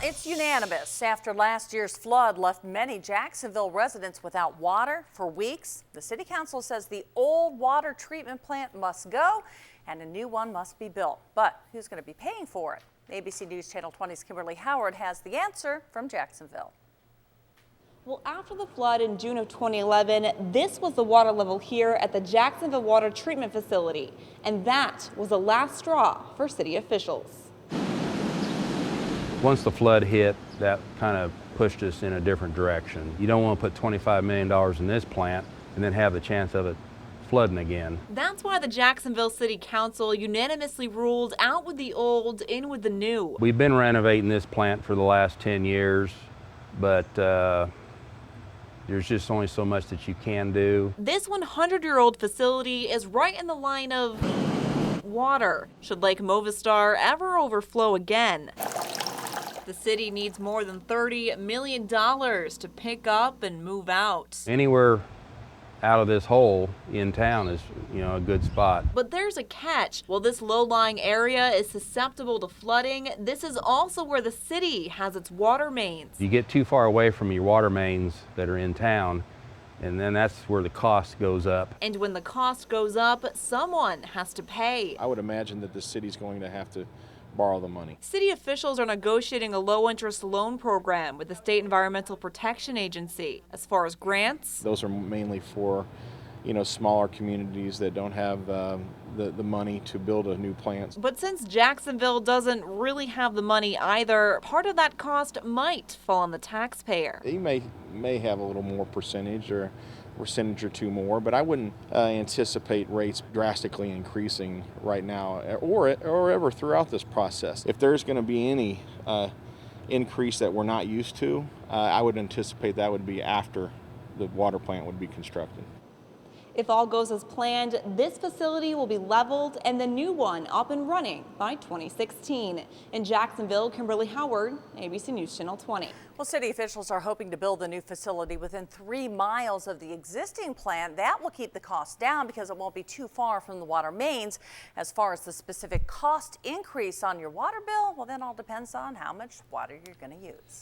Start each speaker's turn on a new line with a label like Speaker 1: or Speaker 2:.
Speaker 1: It's unanimous. After last year's flood left many Jacksonville residents without water for weeks, the city council says the old water treatment plant must go and a new one must be built. But who's going to be paying for it? ABC News Channel 20's Kimberly Howard has the answer from Jacksonville.
Speaker 2: Well, after the flood in June of 2011, this was the water level here at the Jacksonville Water Treatment Facility, and that was the last straw for city officials.
Speaker 3: Once the flood hit, that kind of pushed us in a different direction. You don't want to put $25 million in this plant and then have the chance of it flooding again.
Speaker 2: That's why the Jacksonville City Council unanimously ruled out with the old, in with the new.
Speaker 3: We've been renovating this plant for the last 10 years, but there's just only so much that you can do.
Speaker 2: This 100-year-old facility is right in the line of water, should Lake Movistar ever overflow again. The city needs more than $30 million to pick up and move out.
Speaker 3: Anywhere out of this hole in town is, a good spot.
Speaker 2: But there's a catch. While this low-lying area is susceptible to flooding, this is also where the city has its water mains.
Speaker 3: You get too far away from your water mains that are in town, and then that's where the cost goes up.
Speaker 2: And when the cost goes up, someone has to pay.
Speaker 4: I would imagine that the city's going to have to borrow the money.
Speaker 2: City officials are negotiating a low-interest loan program with the State Environmental Protection Agency. As far as grants,
Speaker 4: those are mainly for, smaller communities that don't have the money to build a new plant.
Speaker 2: But since Jacksonville doesn't really have the money either, part of that cost might fall on the taxpayer.
Speaker 4: You may have a little more percentage or two more, but I wouldn't anticipate rates drastically increasing right now or ever throughout this process. If there's going to be any increase that we're not used to, I would anticipate that would be after the water plant would be constructed.
Speaker 2: If all goes as planned, this facility will be leveled and the new one up and running by 2016. In Jacksonville, Kimberly Howard, ABC News Channel 20.
Speaker 1: Well, city officials are hoping to build a new facility within 3 miles of the existing plant. That will keep the cost down because it won't be too far from the water mains. As far as the specific cost increase on your water bill, well, then all depends on how much water you're going to use.